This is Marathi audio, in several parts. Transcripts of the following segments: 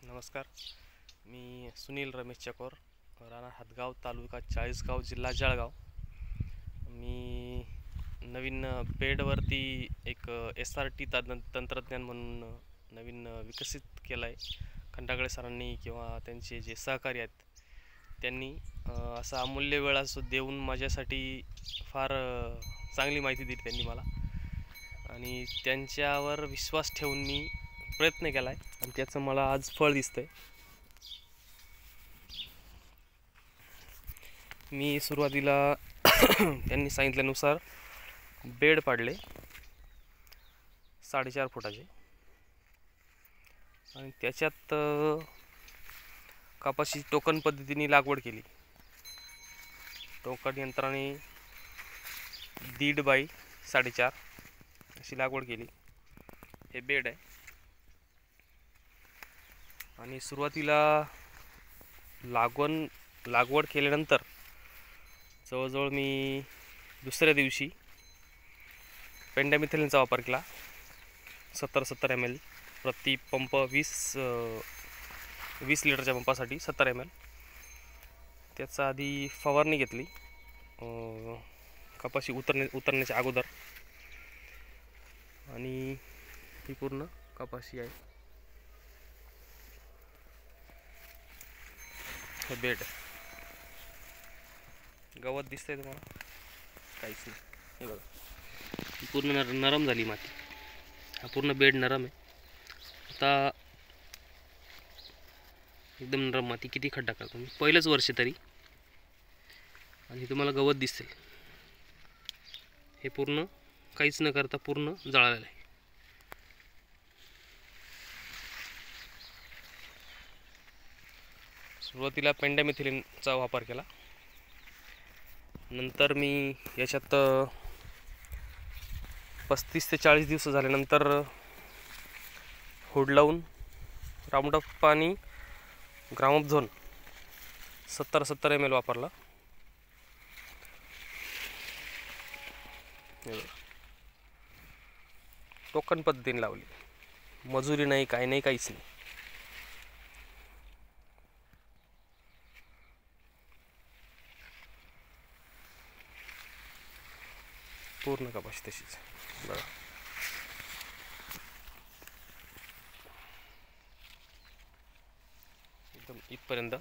नमस्कार. मी सुनील रमेश चकोर, राणा हातगाव, तालुका चाळीसगाव, जिल्हा जळगाव. मी नवीन बेडवरती एक SRT तंत्रज्ञान म्हणून नवीन विकसित केलं आहे. खंडागळे सरांनी किंवा त्यांचे जे सहकारी आहेत त्यांनी असा अमूल्य वेळ असं देऊन माझ्यासाठी फार चांगली माहिती दिली त्यांनी मला, आणि त्यांच्यावर विश्वास ठेवून मी प्रयत्न केला आहे आणि त्याचं मला आज फळ दिसतंय. मी सुरुवातीला त्यांनी सांगितल्यानुसार बेड पाडले 4.5 फुटाचे, आणि त्याच्यात कपाशी टोकन पद्धतीने लागवड केली. टोकन यंत्राने 1.5 बाय 4.5 अशी लागवड केली. हे बेड आहे. आणि सुरुवातीला लागवड केल्यानंतर जवळजवळ मी दुसऱ्या दिवशी पेंडामिथिलिनचा वापर केला. 70 ml प्रति पंप, 20 लिटरच्या पंपासाठी 70 ml. त्याचा आधी फवारणी घेतली कपाशी उतरण्याच्या अगोदर, आणि ही पूर्ण कपाशी आहे. हे बेड गवत दिसतंय तुम्हाला? काहीच नाही. हे बघा, ही पूर्ण नरम झाली माती. हा पूर्ण बेड नरम आहे. आता एकदम नरम माती. किती खड्डा करतो मी, पहिलंच वर्ष तरी, आणि तुम्हाला गवत दिसेल. हे पूर्ण काहीच न करता पूर्ण जळालेलं आहे. सुरुवातीला पेंडामिथिलिनचा वापर केला. नंतर मी याच्यात 35 ते 40 दिवस झाल्यानंतर हुड लावून राऊंडअप आणि ग्रामअप झोन 70 ml वापरला. टोकन पद्धतीने लावली. मजुरी नाही, काही नाही, काहीच नाही. पूर्ण कपाशी तशीच बघा. एकदम इथपर्यंत.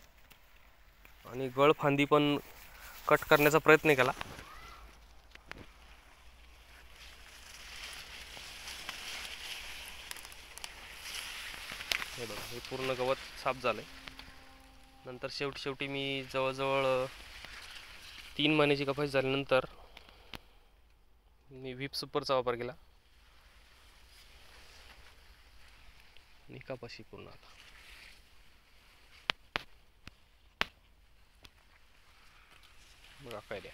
आणि गळफांदी पण कट करण्याचा प्रयत्न केला. हे बघा, हे पूर्ण गवत साफ झालंय. नंतर शेवटी मी जवळजवळ 3 महिन्याची कपाशी झाल्यानंतर मी व्हीप सुपरचा वापर केला. आणि कपाशी पूर्ण आता बघा काय द्या.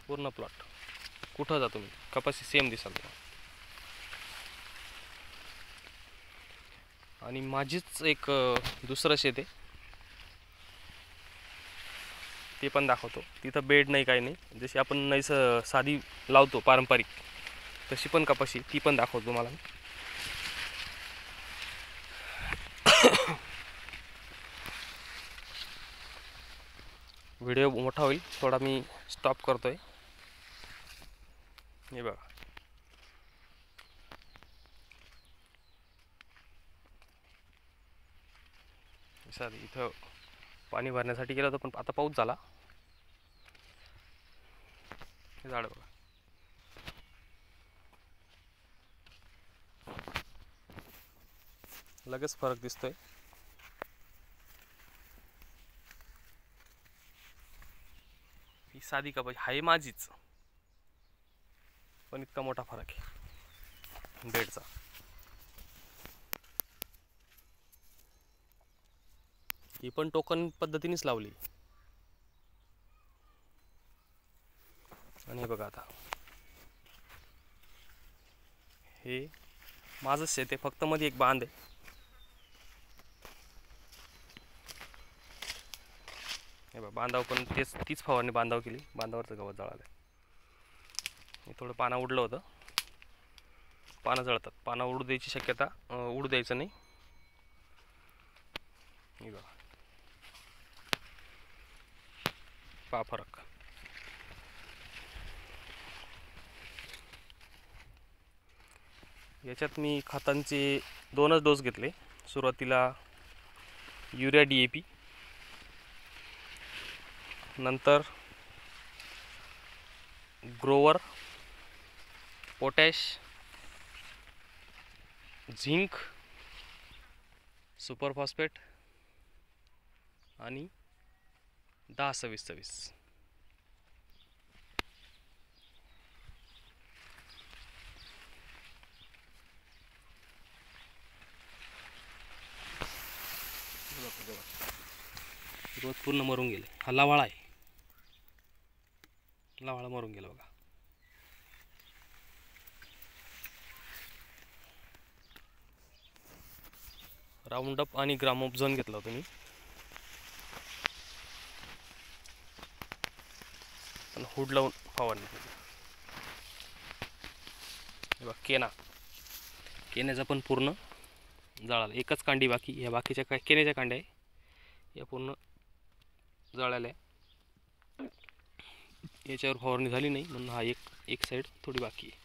पूर्ण प्लॉट कुठं जा तुम्ही, कपाशी सेम दिसाल. आणि माझीच एक दुसरं शेत आहे, ते पण दाखवतो. तिथं बेड नाही, काही नाही. जशी आपण साधी लावतो पारंपरिक, तशी पण कपाशी, ती पण दाखवतो तुम्हाला. व्हिडिओ मोठा होईल थोडा, मी स्टॉप करतोय. हे बघा, सर इथं पाणी भरण्यासाठी गेलं होतं, पण आता पाऊस झाला. हे झाड बघा, लगेच फरक दिसतोय. ही साधी कपाशी आहे माझीच, पण इतका मोठा फरक आहे बेडचा. ही पण टोकन पद्धतीनेच लावली. आणि हे बघा, आता हे माझंच शेत आहे, फक्त मध्ये एक बांध आहे. हे बघा, बांधाव पण तीच फवारणी बांधाव केली. बांधावरचं गवत जळालं. हे थोडं पानं उडलं होतं, पानं जळतात. पानं उडू द्यायची शक्यता उडू द्यायचं नाही. हे बघा, पहा फरक. याच्यात मी खतांचे 2च डोस घेतले. सुरुवातीला युरिया DAP, नंतर Grover, potash, zinc, super phosphate आणि 10-26-26. गवत पूर्ण मरून गेले. हा लावाळा आहे, लावाळा मरून गेला बघा. राऊंडअप आणि ग्रामोझोन घेतला होता मी, पण हुड लावून फवारणी केली. बघा केण्याचा पण पूर्ण जळाला. एकच कांडी बाकी, ह्या बाकीच्या काय केण्याच्या कांड्या आहे या पूर्ण जळाल्या. याच्यावर फवारणी झाली नाही म्हणून हा एक साईड थोडी बाकी आहे.